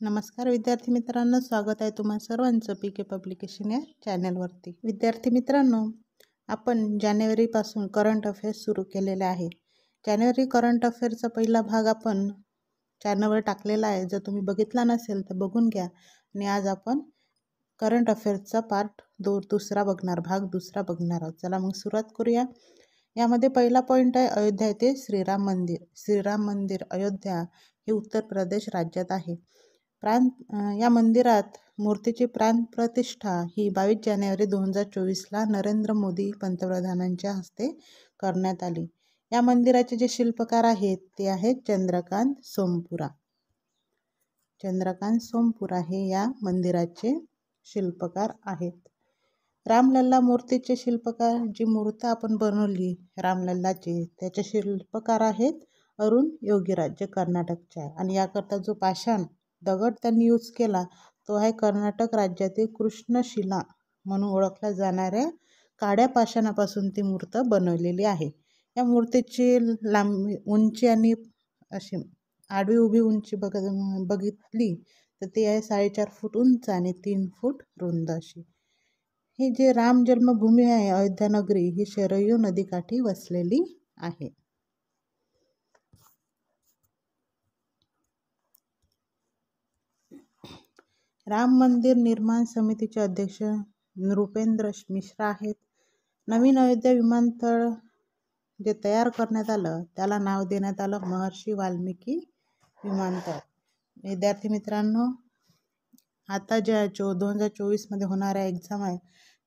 नमस्कार विद्यार्थी मित्रांनो, स्वागत आहे तुम्हा सर्वांचं पीके पब्लिकेशन या चॅनलवरती। विद्यार्थी मित्रांनो, आपण जानेवारीपासून करंट अफेअर्स सुरू केलेले आहे। जानेवारी करंट अफेअर्सचा पहिला भाग आपण चॅनलवर टाकलेला आहे। जर तुम्ही बघितला नसेल तर बघून घ्या। आणि आज आपण करंट अफेअर्सचा भाग दुसरा बघणार आहोत। चला मग सुरुवात करूया। यामध्ये पहिला पॉईंट आहे अयोध्या येथे श्रीराम मंदिर। श्रीराम मंदिर अयोध्या हे उत्तर प्रदेश राज्यात आहे। या मंदिरात मूर्तीची प्राण प्रतिष्ठा ही 22 जानेवारी 2024ला नरेंद्र मोदी पंतप्रधानांच्या हस्ते करण्यात आली। या मंदिराचे जे शिल्पकार आहेत ते आहेत चंद्रकांत सोमपुरा। चंद्रकांत सोमपुरा हे या मंदिराचे शिल्पकार आहेत। रामलल्ला मूर्तीचे शिल्पकार, जी मूर्ती आपण बनवली रामलल्लाची, त्याचे शिल्पकार आहेत अरुण योगीराज, जे कर्नाटकचे आहे। आणि याकरता जो पाषाण दगड त्यांनी यूज केला तो आहे कर्नाटक राज्यातील कृष्णशिला म्हणून ओळखल्या जाणाऱ्या काड्या पाषाणापासून ती मूर्ती बनवलेली आहे। या मूर्तीची लांबी, उंची आणि अशी आडवी उभी उंची बघितली तर ती आहे 4.5 फूट उंच आणि 3 फूट रुंद अशी। ही जे राम जन्मभूमी आहे अयोध्या नगरी, ही शरयू नदीकाठी वसलेली आहे। राम मंदिर निर्माण समितीचे अध्यक्ष नृपेंद्र मिश्रा आहेत। नवीन अयोध्या विमानतळ जे तयार करण्यात आलं त्याला नाव देण्यात आलं महर्षी वाल्मिकी विमानतळ। विद्यार्थी मित्रांनो, आता ज्या 2024 मध्ये होणाऱ्या एक्झाम आहे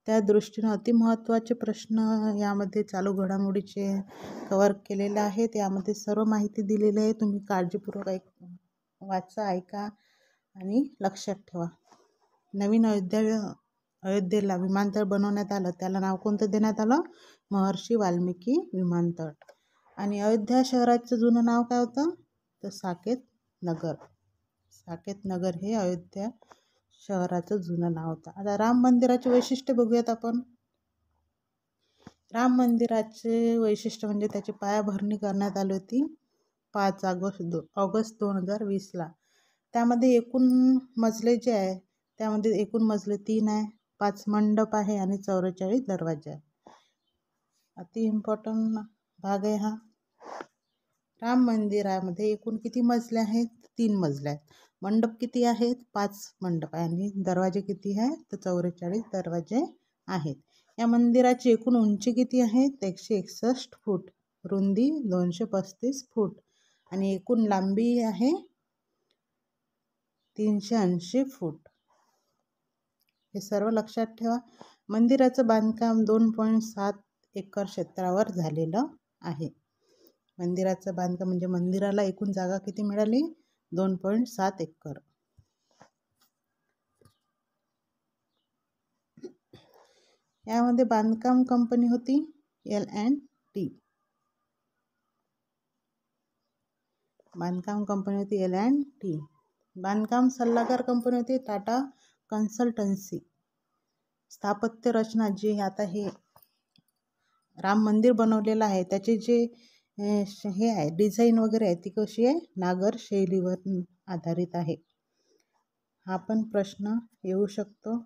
त्या दृष्टीने अतिमहत्त्वाचे प्रश्न यामध्ये चालू घडामोडीचे कव्हर केलेले आहेत। यामध्ये सर्व माहिती दिलेली आहे। तुम्ही काळजीपूर्वक वाचा, ऐका आणि लक्षात ठेवा। नवीन अयोध्येला विमानतळ बनवण्यात आलं त्याला नाव कोणतं देण्यात आलं? महर्षी वाल्मिकी विमानतळ। आणि अयोध्या शहराचं जुनं नाव काय होतं? तर साकेत नगर। साकेत नगर हे अयोध्या शहराचं जुनं नाव होतं। आता राम मंदिराचे वैशिष्ट्य बघूयात आपण। राम मंदिराचे वैशिष्ट्य म्हणजे त्याची पायाभरणी करण्यात आली होती 5 ऑगस्ट 2020ला। त्यामध्ये एकूण मजले जे आहे त्यामध्ये एकूण मजले 3 आहे, 5 मंडप आहे आणि 44 दरवाजे आहे। अति इम्पॉर्टंट भाग आहे हा। राम मंदिरामध्ये एकूण किती मजले आहेत? 3 मजले आहेत। मंडप किती आहेत? 5 मंडप आहे आणि दरवाजे किती आहेत? तर 44 दरवाजे आहेत। या मंदिराची एकूण उंची किती आहे? 161 फूट, रुंदी 235 फूट आणि एकूण लांबी आहे 380 फूट। हे सर्व लक्षात ठेवा। मंदिराचं बांधकाम 2.7 एकर क्षेत्रावर झालेलं आहे। मंदिराचं बांधकाम म्हणजे मंदिराला एकूण जागा किती मिळाली? 2.7 एकर। यामध्ये बांधकाम कंपनी होती L&T। बांधकाम कंपनी होती L&T। बांधकाम सल्लागार कंपनी होती टाटा कन्सल्टन्सी। स्थापत्य रचना, जी आता हे राम मंदिर बनवलेलं आहे त्याचे जे हे आहे डिझाईन वगैरे आहे ती कशी आहे? नागर शैलीवर आधारित आहे। हा पण प्रश्न येऊ शकतो।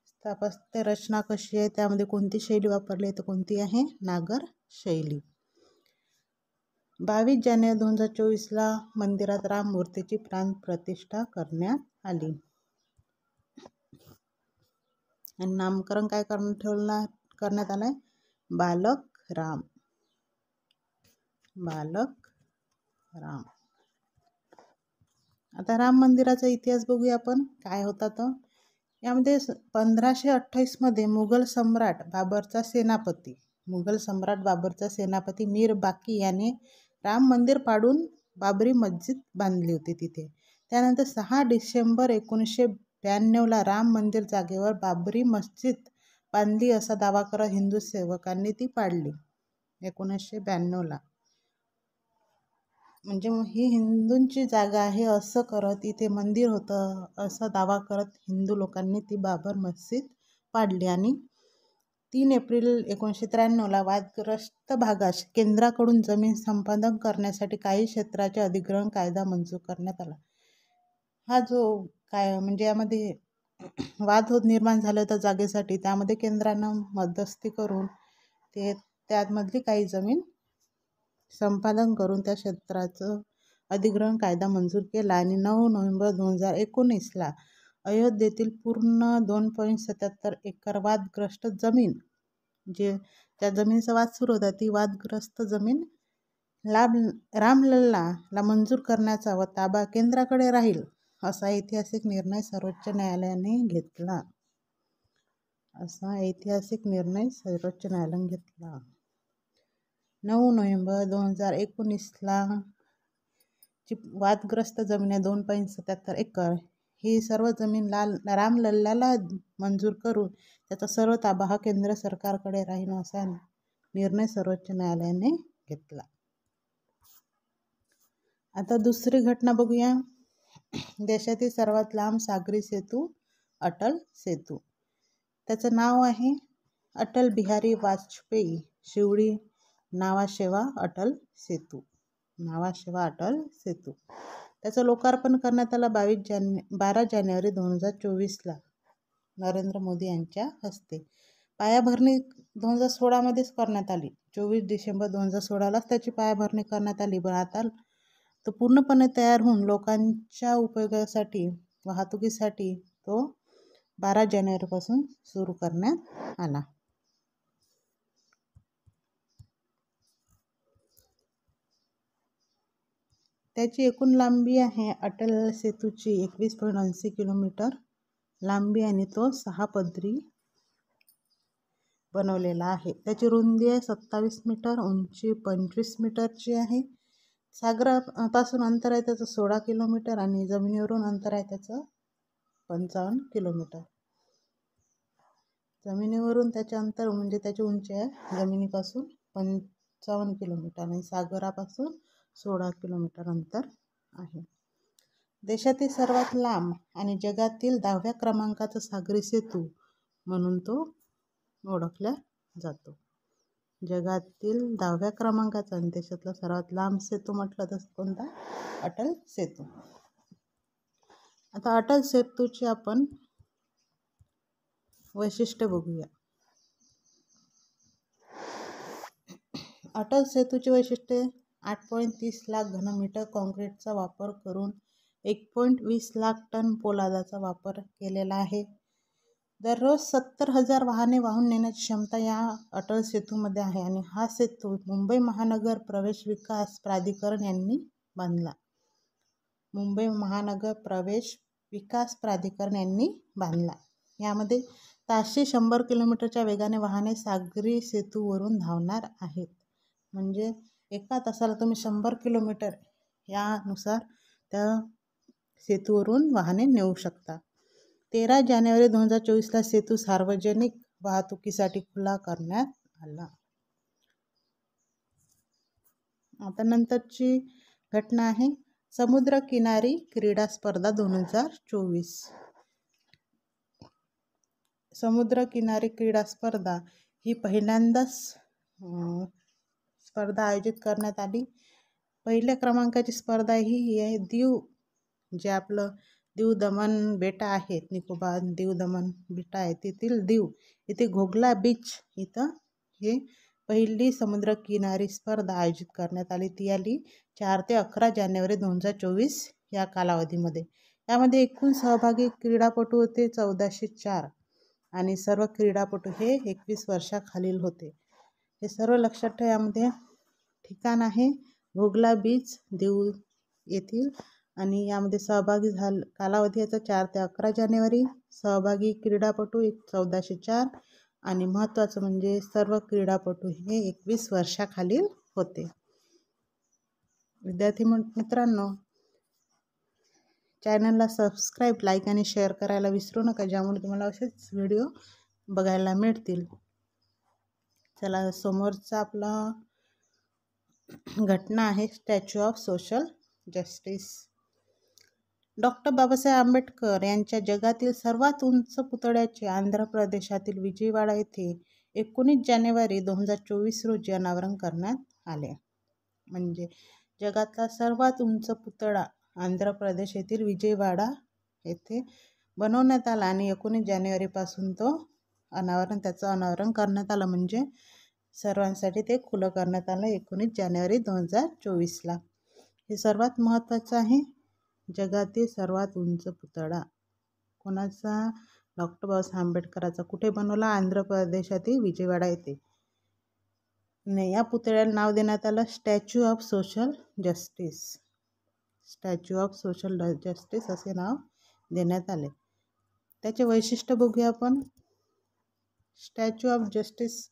स्थापत्य रचना कशी आहे, त्यामध्ये कोणती शैली वापरली तर कोणती आहे? नागर शैली। 22 जानेवारी 2024ला मंदिरात राम मूर्तीची प्राण प्रतिष्ठा करण्यात आली। आणि नामकरण काय करण्यात आलंय? बालक राम। बालक राम। आता राम मंदिराचा इतिहास बघूया आपण, काय होता तो। यामध्ये 1528 मध्ये मुघल सम्राट बाबरचा सेनापती मीर बाकी याने राम मंदिर पाडून बाबरी मस्जिद बांधली होती तिथे। त्यानंतर 6 डिसेंबर 1992ला राम मंदिर जागेवर बाबरी मस्जिद बांधली असा दावा करत हिंदू सेवकांनी ती पाडली 1992ला। म्हणजे ही हिंदूंची जागा आहे असं करत, इथे मंदिर होतं असा दावा करत हिंदू लोकांनी ती बाबर मस्जिद पाडली। आणि 3 एप्रिल 1993ला वादग्रस्त भागास केंद्राकडून जमीन संपादन करण्यासाठी काही क्षेत्राचे अधिग्रहण कायदा मंजूर करण्यात आला। हा जो काय म्हणजे यामध्ये वाद निर्माण झालं तर जागेसाठी, त्यामध्ये केंद्रानं मध्यस्थी करून त्यामधली काही जमीन संपादन करून त्या क्षेत्राचं अधिग्रहण कायदा मंजूर केला आणि 9 नोव्हेंबर 2019ला अयोध्येतील पूर्ण 2.77 एकर वादग्रस्त जमीन, जे त्या जमिनीचा वाद सुरू होता, ती वादग्रस्त जमीन रामलल्लाला मंजूर करण्याचा व ताबा केंद्राकडे राहील असा ऐतिहासिक निर्णय सर्वोच्च न्यायालयाने घेतला. 9 नोव्हेंबर 2019ला जी वादग्रस्त जमीन आहे 2.77 एकर, ही सर्व जमीन रामलल्लाला मंजूर करून त्याचा सर्व ताबा हा केंद्र सरकारकडे राहील असा निर्णय सर्वोच्च न्यायालयाने घेतला. आता दुसरी घटना बघूया. देशातील सर्वात लांब सागरी सेतू अटल सेतू. त्याचं नाव आहे अटल बिहारी वाजपेयी शिवडी नावाशेवा अटल सेतू. त्याचं लोकार्पण करण्यात आलं 12 जानेवारी 2024ला नरेंद्र मोदी यांच्या हस्ते. पायाभरणी 2016मध्येच करण्यात आली. 24 डिसेंबर 2016लाच त्याची पायाभरणी करण्यात आली. पण आता तो पूर्णपणे तयार होऊन लोकांच्या उपयोगासाठी, वाहतुकीसाठी तो 12 जानेवारीपासून सुरू करण्यात आला. त्याची एकूण लांबी आहे अटल सेतूची 21.80 किलोमीटर लांबी आणि तो 6 पदरी बनवलेला आहे. त्याची रुंदी आहे 27 मीटर, उंची 25 मीटरची आहे. सागरापासून अंतर आहे त्याचं 16 किलोमीटर आणि जमिनीवरून अंतर आहे त्याचं 55 किलोमीटर. जमिनीवरून त्याचे अंतर म्हणजे त्याची उंची आहे जमिनीपासून 55 किलोमीटर आणि सागरापासून 16 किलोमीटर अंतर आहे. देशातील सर्वात लांब आणि जगातील 10व्या क्रमांकाचा सागरी सेतू म्हणून तो ओळखला जातो. जगातील 10व्या क्रमांकाचा आणि देशातला सर्वात लांब सेतू म्हटलं तर कोणता? अटल सेतू. आता अटल सेतूची आपण वैशिष्ट्य बघूया. अटल सेतूची वैशिष्ट्ये 8.30 लाख घनमीटर कॉन्क्रीटचा वापर करून 1.20 लाख टन पोलादाचा वापर केलेला आहे. दररोज 70,000 वाहने वाहून नेण्याची क्षमता या अटल सेतूमध्ये आहे आणि हा सेतू मुंबई महानगर प्रवेश विकास प्राधिकरण यांनी बांधला. मुंबई महानगर प्रवेश विकास प्राधिकरण यांनी बांधला. यामध्ये ताशी 100 किलोमीटरच्या वेगाने वाहने सागरी सेतूवरून धावणार आहेत. म्हणजे एका तासाला तुम्ही 100 किलोमीटर यानुसार त्या सेतूवरून वाहने नेऊ शकता. 13 जानेवारी 2024ला सेतू सार्वजनिक वाहतुकीसाठी खुला करण्यात आला. आता नंतरची घटना आहे समुद्रकिनारी क्रीडा स्पर्धा 2024. समुद्रकिनारी क्रीडा स्पर्धा ही पहिल्यांदाच स्पर्धा आयोजित करण्यात आली. पहिल्या क्रमांकाची स्पर्धा ही आहे दीव, जे आपलं दीव दमण बेटा आहेत, निकोबार दीव दमण बेटा आहे तेथील दीव इथे घोगला बीच इथं हे पहिली समुद्रकिनारी स्पर्धा आयोजित करण्यात आली. ती आली 4 ते 11 जानेवारी 2024 या कालावधीमध्ये. यामध्ये एकूण सहभागी क्रीडापटू होते 1404 आणि सर्व क्रीडापटू हे 21 वर्षाखालील होते. हे सर्व लक्षात ठेवा. यामध्ये ठिकाण आहे घोगला बीच दीव येथील आणि यामध्ये सहभागी कालावधी याचा 4 ते 11 जानेवारी. सहभागी क्रीडापटू 1404 आणि महत्त्वाचं म्हणजे सर्व क्रीडापटू हे 21 वर्षाखालील होते. विद्यार्थी मित्रांनो, चॅनलला सबस्क्राईब, लाईक आणि शेअर करायला विसरू नका, ज्यामुळे तुम्हाला असेच व्हिडिओ बघायला मिळतील. चला, समोरचा आपला घटना आहे statue of social justice. Doctor Babasaheb Ambedkar यांच्या जगातील सर्वात उंच पुतळ्याचे आंध्र प्रदेशातील विजयवाडा येथे 19 जानेवारी 2024 रोजी अनावरण करण्यात आले. म्हणजे जगातला सर्वात उंच पुतळा आंध्र प्रदेश येथील विजयवाडा येथे बनवण्यात आला आणि 19 जानेवारीपासून त्याचं अनावरण करण्यात आलं, म्हणजे सर्वांसाठी ते खुलं करण्यात आलं 19 जानेवारी 2024ला. हे सर्वात महत्त्वाचं आहे. जगातील सर्वात उंच पुतळा कोणाचा? डॉक्टर बाबासाहेब आंबेडकरांचा. कुठे बनवला? आंध्र प्रदेशातील विजयवाडा येथे. या पुतळ्याला नाव देण्यात आलं statue of social justice. Statue of social justice असे नाव देण्यात आले. त्याचे वैशिष्ट्य बघूया आपण. स्टॅच्यू ऑफ जस्टिस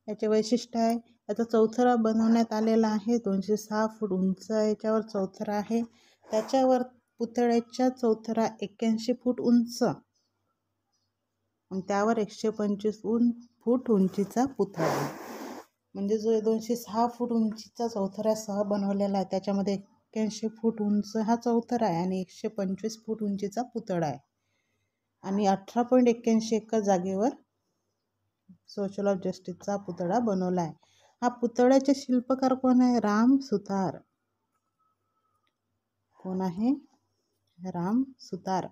याचे वैशिष्ट्य आहे, याचा चौथरा बनवण्यात आलेला आहे. 206 फूट उंच याच्यावर चौथरा आहे. त्याच्यावर पुतळ्याच्या चौथरा 81 फूट उंच आणि त्यावर 125 फूट उंचीचा पुतळा आहे. म्हणजे जो 206 फूट उंचीचा चौथऱ्यासह बनवलेला आहे, त्याच्यामध्ये 81 फूट उंच हा चौथरा आहे आणि 125 फूट उंचीचा पुतळा आहे आणि 18.81 एकर जागेवर सोशल ऑफ जस्टिसचा पुतळा बनवला आहे. हा पुतळ्याचे शिल्पकार कोण आहे? राम सुतार. कोण आहे? राम सुतार.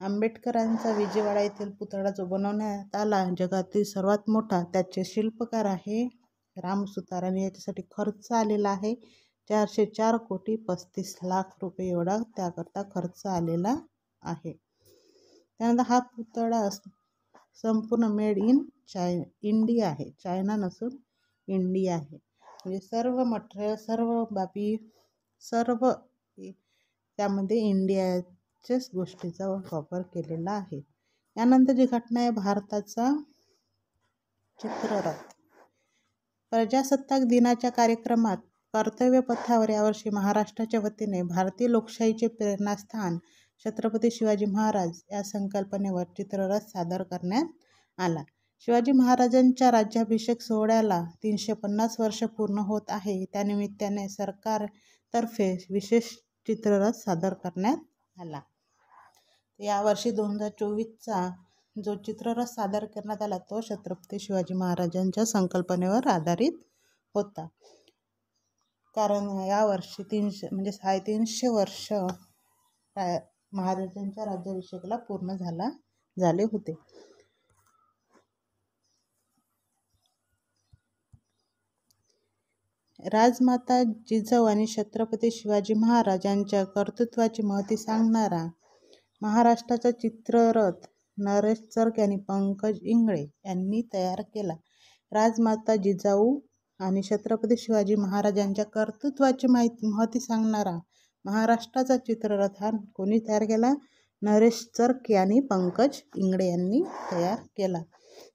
आंबेडकरांचा विजयवाडा येथील पुतळा जो बनवण्यात आला, जगातील सर्वात मोठा, त्याचे शिल्पकार आहे राम सुतार आणि याच्यासाठी खर्च आलेला आहे 404 कोटी 35 लाख रुपये एवढा त्याकरता खर्च आलेला आहे. त्यानंतर हा पुतळा संपूर्ण मेड इन इंडिया आहे. चायना नसून इंडिया आहे. म्हणजे सर्व मटेरियल, सर्व बाबी, सर्व त्यामध्ये इंडियाच्याच गोष्टीचा वापर केलेला आहे. यानंतर जी घटना आहे, भारताचा चित्ररथ. प्रजासत्ताक दिनाच्या कार्यक्रमात कर्तव्य पथावर यावर्षी महाराष्ट्राच्या वतीने भारतीय लोकशाहीचे प्रेरणास्थान छत्रपती शिवाजी महाराज या संकल्पनेवर चित्ररथ सादर करण्यात आला. शिवाजी महाराजांच्या राज्याभिषेक सोहळ्याला 350 वर्ष पूर्ण होत आहे. त्यानिमित्ताने सरकारतर्फे विशेष चित्ररथ सादर करण्यात आला. यावर्षी 2024चा जो चित्ररथ सादर करण्यात आला तो छत्रपती शिवाजी महाराजांच्या संकल्पनेवर आधारित होता. कारण यावर्षी 350 वर्ष महाराजांच्या राज्याभिषेकाला पूर्ण झाले होते. राजमाता जिजाऊ आणि छत्रपती शिवाजी महाराज यांच्या कर्तृत्वाची महती सांगणारा महाराष्ट्राचा चित्ररथ नरेश चरक आणि पंकज इंगळे यांनी तयार केला. राजमाता जिजाऊ आणि छत्रपती शिवाजी महाराजांच्या कर्तृत्वाची महती सांगणारा महाराष्ट्राचा चित्ररथ हा कोणी तयार केला? नरेश चरक आणि पंकज इंगळे यांनी तयार केला.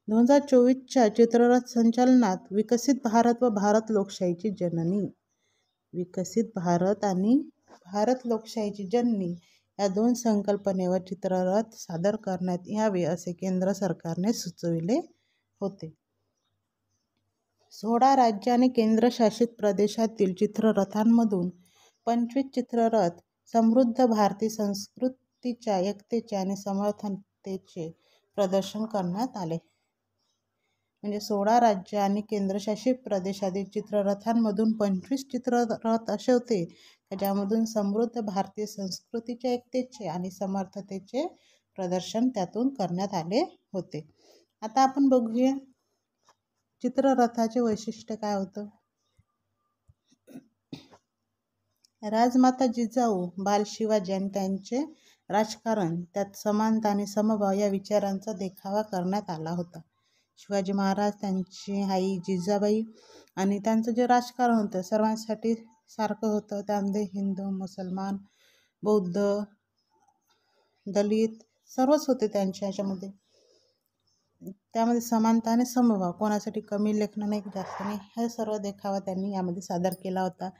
2024च्या चित्ररथ संचलनात विकसित भारत व भारत लोकशाहीची जननी. विकसित भारत आणि भारत लोकशाहीची जननी या दोन संकल्पनेवर चित्ररथ सादर करण्यात यावे असे केंद्र सरकारने सुचविले होते. 16 राज्य आणि केंद्रशासित प्रदेशातील चित्ररथांमधून 25 चित्ररथ समृद्ध भारतीय संस्कृतीच्या एकतेचे आणि समर्थनतेचे प्रदर्शन करण्यात आले. म्हणजे 16 राज्य आणि केंद्रशासित प्रदेशातील चित्ररथांमधून 25 चित्ररथ असे होते ज्यामधून समृद्ध भारतीय संस्कृतीच्या एकतेचे आणि समर्थतेचे प्रदर्शन त्यातून करण्यात आले होते. आता आपण बघूया चित्ररथाचे वैशिष्ट्य काय होतं. राजमाता जिजाऊ, बाल शिवाजी आणि त्यांचे राजकारण, त्यात समानता आणि समभाव या विचारांचा देखावा करण्यात आला होता. शिवाजी महाराज, त्यांची आई जिजाबाई आणि त्यांचं जे राजकारण होतं सर्वांसाठी सारखं होतं. त्यामध्ये हिंदू, मुसलमान, बौद्ध, दलित सर्वच होते त्यांच्या ह्याच्यामध्ये. त्यामध्ये समानता आणि समभाव, कोणासाठी कमी लेखणं नाही, जास्त नाही, हे सर्व देखावा त्यांनी यामध्ये सादर केला होता.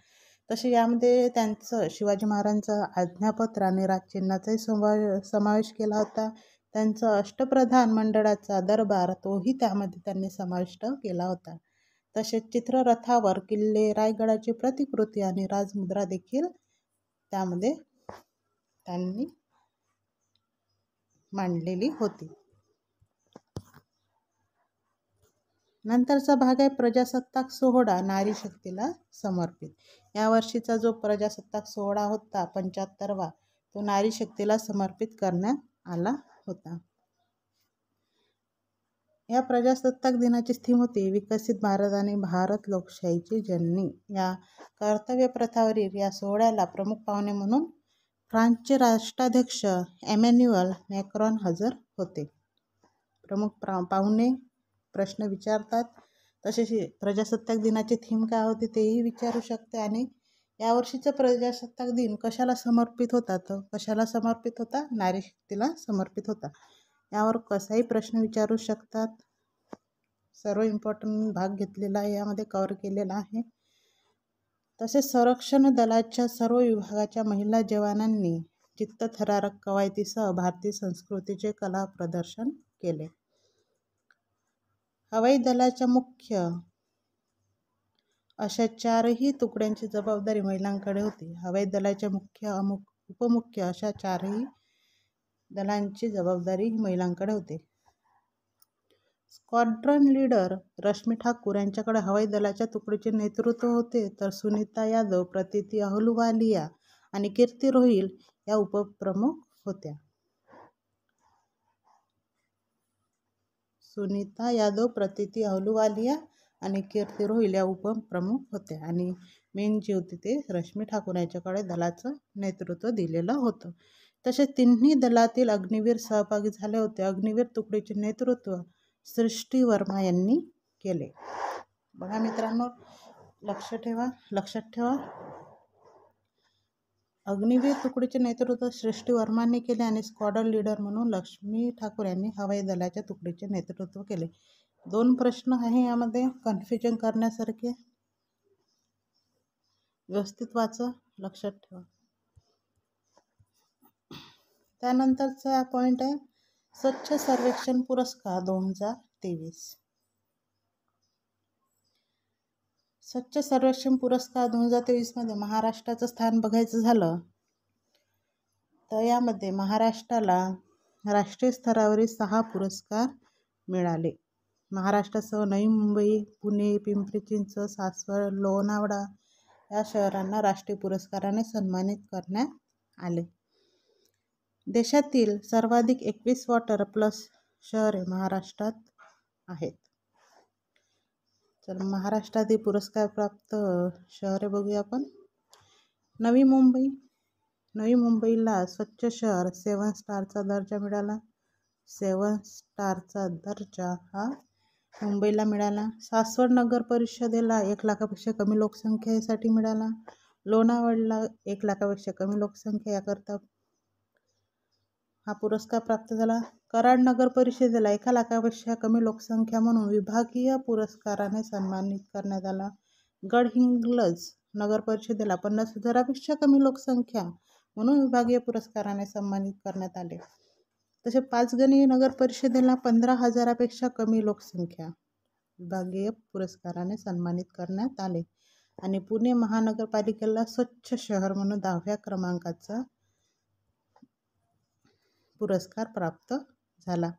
तसे यामध्ये त्यांचं शिवाजी महाराजांचं आज्ञापत्र आणि राजचिन्हाचाही समावेश केला होता. त्यांचं अष्टप्रधान मंडळाचा दरबार तोही त्यामध्ये त्यांनी समाविष्ट केला होता. तसेच चित्ररथावर किल्ले, रायगडाची प्रतिकृती आणि राजमुद्रा देखील त्यामध्ये त्यांनी मांडलेली होती. नंतरचा भाग आहे प्रजासत्ताक सोहळा नारी शक्तीला समर्पित. यावर्षीचा जो प्रजासत्ताक सोहळा होता 75वा, तो नारी शक्तीला समर्पित करण्यात आला होता. या प्रजासत्ताक दिनाची थीम होती विकसित भारत आणि भारत लोकशाहीची जननी. या कर्तव्य प्रथावरील या सोहळ्याला प्रमुख पाहुणे म्हणून फ्रान्सचे राष्ट्राध्यक्ष एमॅन्युअल मॅक्रॉन हजर होते. प्रमुख पाहुणे प्रश्न विचारतात. तसेच प्रजासत्ताक दिनाची थीम काय होती तेही विचारू शकते. आणि यावर्षीचा प्रजासत्ताक दिन कशाला समर्पित होता, तर कशाला समर्पित होता, नारी शक्तीला समर्पित होता. यावर कसाही प्रश्न विचारू शकतात. सर्व इम्पॉर्टंट भाग घेतलेला आहे, यामध्ये कव्हर केलेला आहे. तसेच संरक्षण दलाच्या सर्व विभागाच्या महिला जवानांनी चित्तथरारक कवायतीसह भारतीय संस्कृतीचे कला प्रदर्शन केले. हवाई दलाच्या मुख्य अशा 4ही तुकड्यांची जबाबदारी महिलांकडे होती. हवाई दलाच्या मुख्य उपमुख्य अशा 4ही दलांची जबाबदारी महिलांकडे होती. स्क्वॉड्रन लीडर रश्मी ठाकूर यांच्याकडे हवाई दलाच्या तुकडीचे नेतृत्व होते, तर सुनीता यादव, प्रतीती अहलुवालिया आणि कीर्ती रोहिल या उपप्रमुख होत्या. सुनीता यादव, प्रतीती अहलुवालिया आणि कीर्ती रोहिल या उपप्रमुख होत्या. आणि मेन जी होती ते रश्मी ठाकूर यांच्याकडे दलाचं नेतृत्व दिलेलं होतं. तसेच तिन्ही दलातील अग्निवीर सहभागी झाले होते. अग्निवीर तुकडीचे नेतृत्व सृष्टी वर्मा यांनी केले. बघा मित्रांनो, लक्षात ठेवा अग्निवीर तुकडीचे नेतृत्व सृष्टी वर्मांनी केले आणि स्क्वॉड्रन लीडर म्हणून रश्मी ठाकूर यांनी हवाई दलाच्या तुकडीचे नेतृत्व केले. 2 प्रश्न आहे यामध्ये, कन्फ्युजन करण्यासारखे, व्यवस्थित वाचा, लक्षात ठेवा. त्यानंतरचा पॉईंट आहे स्वच्छ सर्वेक्षण पुरस्कार 2023. स्वच्छ सर्वेक्षण पुरस्कार 2023 मध्ये महाराष्ट्राचं स्थान बघायचं झालं तर यामध्ये महाराष्ट्राला राष्ट्रीय स्तरावरील 6 पुरस्कार मिळाले. महाराष्ट्रासह नवी मुंबई, पुणे, पिंपरी चिंचवड, सासवड, लोणावळा या शहरांना राष्ट्रीय पुरस्काराने सन्मानित करण्यात आले. देशातील सर्वाधिक 21 वॉटर प्लस शहरे महाराष्ट्रात आहेत. तर महाराष्ट्रातील पुरस्कार प्राप्त शहरे बघूया आपण. नवी मुंबईला स्वच्छ शहर 7 स्टारचा दर्जा मिळाला. 7 स्टारचा दर्जा हा मुंबईला मिळाला. सासवड नगर परिषदेला 1 लाखापेक्षा कमी लोकसंख्येसाठी मिळाला. लोणावळ्याला 1 लाखापेक्षा कमी लोकसंख्या याकरता हा पुरस्कार प्राप्त झाला. कराड नगर परिषदेला 1 लाखापेक्षा कमी लोकसंख्या म्हणून विभागीय पुरस्काराने सन्मानित करण्यात आला. गडहिंग्लज नगर परिषदेला 50,000पेक्षा कमी लोकसंख्या म्हणून विभागीय पुरस्काराने सन्मानित करण्यात आले. तसे पाचगणी नगर परिषदेला 15,000पेक्षा कमी लोकसंख्या विभागीय पुरस्काराने सन्मानित करण्यात आले. आणि पुणे महानगरपालिकेला स्वच्छ शहर म्हणून 10व्या क्रमांकाचा पुरस्कार प्राप्त झाला.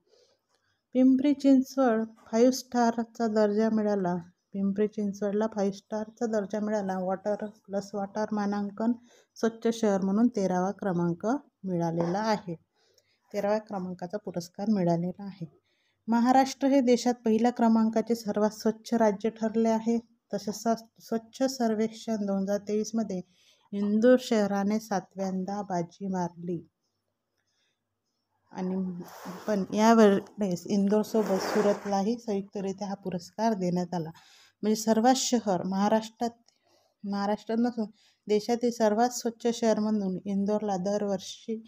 पिंपरी चिंचवड 5 स्टारचा दर्जा मिळाला. पिंपरी चिंचवडला 5 स्टारचा दर्जा मिळाला. वॉटर प्लस वॉटर मानांकन स्वच्छ शहर म्हणून 13वा क्रमांक मिळालेला आहे. 13व्या क्रमांकाचा पुरस्कार मिळालेला आहे. महाराष्ट्र हे देशात पहिल्या क्रमांकाचे सर्वात स्वच्छ राज्य ठरले आहे. तसेच स्वच्छ सर्वेक्षण 2023 मध्ये इंदूर शहराने 7व्यांदा बाजी मारली. आणि पण यावेळेस इंदोरसोबत सुरतलाही संयुक्तरित्या हा पुरस्कार देण्यात आला. म्हणजे सर्वात शहर महाराष्ट्रात नसून देशातील सर्वात स्वच्छ शहर म्हणून इंदोरला दरवर्षी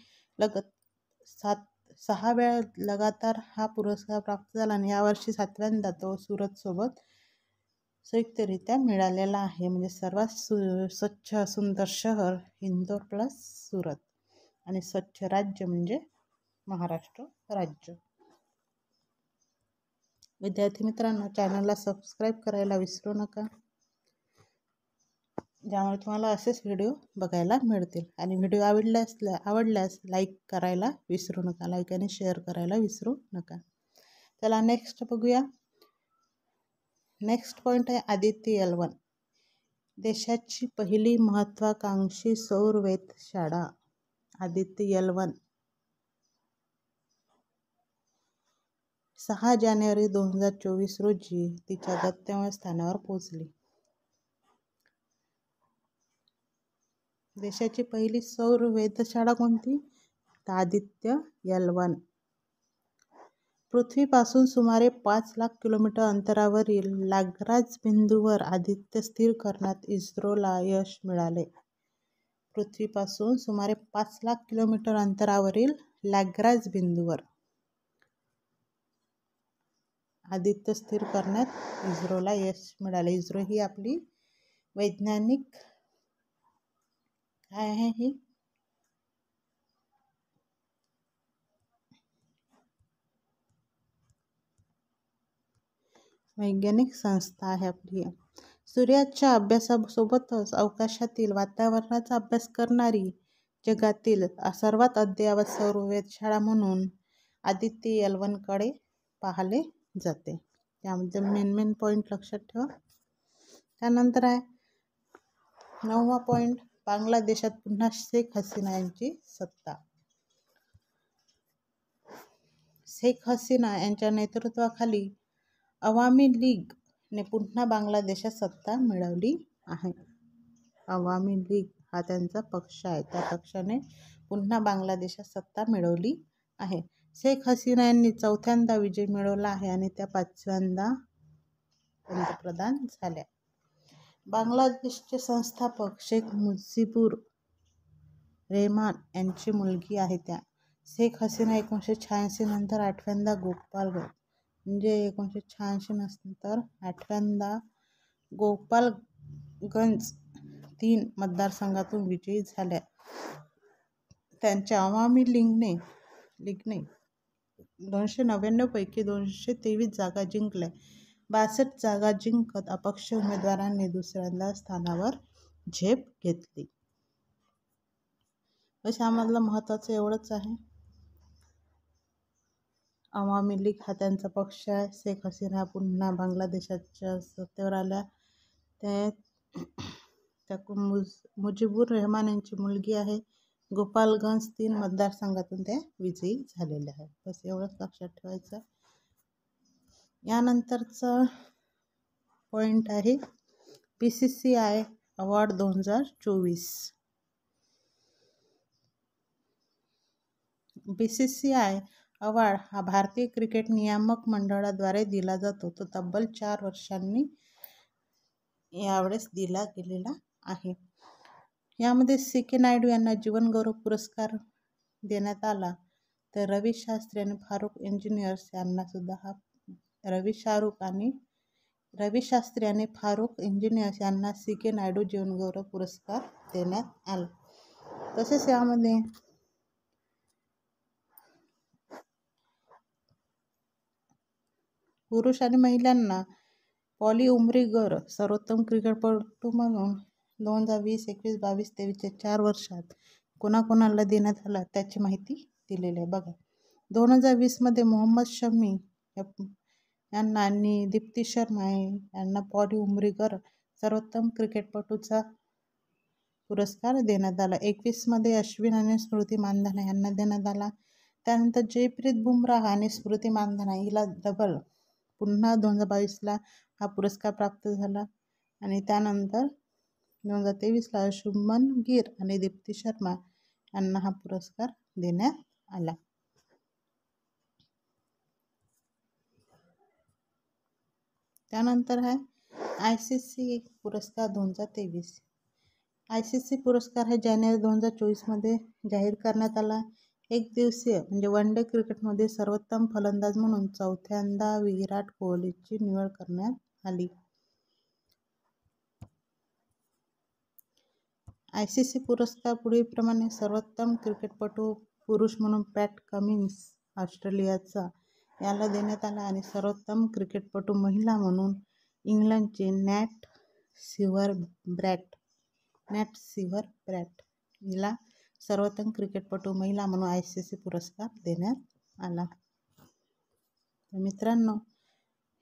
6 वेळा लगातार हा पुरस्कार प्राप्त झाला. आणि यावर्षी 7व्यांदा तो सुरतसोबत संयुक्तरित्या मिळालेला आहे. म्हणजे सर्वात स्वच्छ सुंदर शहर इंदोर प्लस सुरत. आणि स्वच्छ राज्य म्हणजे महाराष्ट्र राज्य. विद्यार्थी मित्रांनो, चॅनलला सबस्क्राईब करायला विसरू नका, ज्यामुळे तुम्हाला असेच व्हिडिओ बघायला मिळतील. आणि व्हिडिओ आवडल्यास लाईक करायला विसरू नका, लाईक आणि शेअर करायला विसरू नका. चला नेक्स्ट बघूया. नेक्स्ट पॉईंट आहे आदित्य L1, देशाची पहिली महत्त्वाकांक्षी सौर वेधशाळा आदित्य L1 6 जानेवारी 2024 रोजी तिच्या गंतव्य स्थानावर पोहोचली. देशाची पहिली सौर वेधशाळा कोणती? तर आदित्य L1. पृथ्वीपासून सुमारे 5 लाख किलोमीटर अंतरावरील लाग्रांज बिंदूवर आदित्य स्थिर करण्यात इस्रोला यश मिळाले. पृथ्वीपासून सुमारे 5 लाख किलोमीटर अंतरावरील लाग्रांज बिंदूवर आदित्य स्थिर करण्यात इस्रोला यश मिळाले. इस्रो ही आपली वैज्ञानिक काय आहे ही वैज्ञानिक संस्था आहे आपली. सूर्याच्या अभ्यासासोबतच अवकाशातील वातावरणाचा अभ्यास करणारी जगातील सर्वात अद्ययावत सौर वेधशाळा म्हणून आदित्य L1 कडे पाहिले जाते. त्यामध्ये मेन पॉईंट लक्षात ठेवा. त्यानंतर आहे 9वा पॉईंट, बांगलादेशात पुन्हा शेख हसीना यांची सत्ता. शेख हसीना यांच्या नेतृत्वाखाली अवामी लीगने पुन्हा बांगलादेशात सत्ता मिळवली आहे. अवामी लीग हा त्यांचा पक्ष आहे. त्या पक्षाने पुन्हा बांगलादेशात सत्ता मिळवली आहे. शेख हसीना यांनी 4थ्यांदा विजय मिळवला आहे आणि त्या 5व्यांदा पंतप्रधान झाल्या. बांगलादेशचे संस्थापक शेख मुजीबुर रहमान यांची मुलगी आहे. त्या शेख हसीना 1986 नंतर 8व्यांदा गोपालगंज म्हणजे 1986 नंतर 8व्यांदा गोपालगंज 3 मतदारसंघातून विजयी झाल्या. त्यांच्या अवामी लीगने 299 पैकी 223 जागा जिंकल्या. 62 जागा जिंकत अपक्ष उमेदवारांनी दुसऱ्यांदा स्थानावर झेप घेतली. यामधलं महत्त्वाचं एवढंच आहे, अवामी लीग हा त्यांचा पक्ष आहे. शेख हसीना पुन्हा बांगलादेशाच्या सत्तेवर आल्या. त्या मुजीबुर रहमान यांची मुलगी आहे. गोपालगंज 3 मतदारसंघातून त्या विजयी झालेल्या आहेत. बस एवढंच लक्षात ठेवायचं. यानंतरचं पॉईंट आहे BCCI अवॉर्ड 2024. BCCI अवॉर्ड हा भारतीय क्रिकेट नियामक मंडळाद्वारे दिला जातो. तो तब्बल 4 वर्षांनी यावेळेस दिला गेलेला आहे. यामध्ये CK नायडू यांना जीवनगौरव पुरस्कार देण्यात आला. तर रवी शास्त्री आणि फारुख इंजिनियर्स यांना सुद्धा हा रवी शास्त्री आणि फारुख इंजिनियर्स यांना CK नायडू जीवनगौरव पुरस्कार देण्यात आला. तसेच यामध्ये पुरुष आणि महिलांना पॉली उमरीगर सर्वोत्तम क्रिकेटपटू म्हणून 2020, 21, 22, 23 4 वर्षात कोणाकोणाला देण्यात आला त्याची माहिती दिलेली आहे. बघा, 2020 मध्ये मोहम्मद शमी यांना आणि दीप्ती शर्मा यांना पॉली उमरीगर सर्वोत्तम क्रिकेटपटूचा पुरस्कार देण्यात आला. 21 मध्ये अश्विन आणि स्मृती मानधना यांना देण्यात आला. त्यानंतर जयप्रीत बुमराह आणि स्मृती मानधना हिला डबल पुन्हा 2022ला हा पुरस्कार प्राप्त झाला. आणि त्यानंतर 2023ला शुभमन गिर आणि दीप्ती शर्मा यांना हा पुरस्कार देण्यात आला. त्यानंतर आहे ICC पुरस्कार 2023. ICC पुरस्कार हे जानेवारी 2024 मध्ये जाहीर करण्यात आला. एक दिवसीय म्हणजे वन डे क्रिकेटमध्ये सर्वोत्तम फलंदाज म्हणून 4थ्यांदा विराट कोहलीची निवड करण्यात आली. ICC पुरस्कार पुढीलप्रमाणे: सर्वोत्तम क्रिकेटपटू पुरुष म्हणून पॅट कमिन्स ऑस्ट्रेलियाचा याला देण्यात आला आणि सर्वोत्तम क्रिकेटपटू महिला म्हणून इंग्लंडची नॅट सिव्हरब्रॅट हिला सर्वोत्तम क्रिकेटपटू महिला म्हणून ICC पुरस्कार देण्यात आला. मित्रांनो,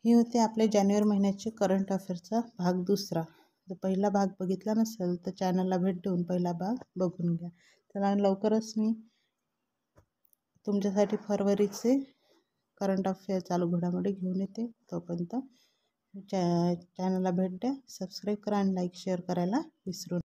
हे होते आपले जानेवारी महिन्याचे करंट अफेअरचा भाग दुसरा. जर पहिला भाग बघितला नसेल तर चॅनलला भेट देऊन पहिला भाग बघून घ्या. तर लवकरच मी तुमच्यासाठी फरवरीचे करंट अफेअर चालू घडामोडी घेऊन येते. तोपर्यंत चॅनलला भेट द्या, सबस्क्राईब करा आणि लाईक शेअर करायला विसरू नका.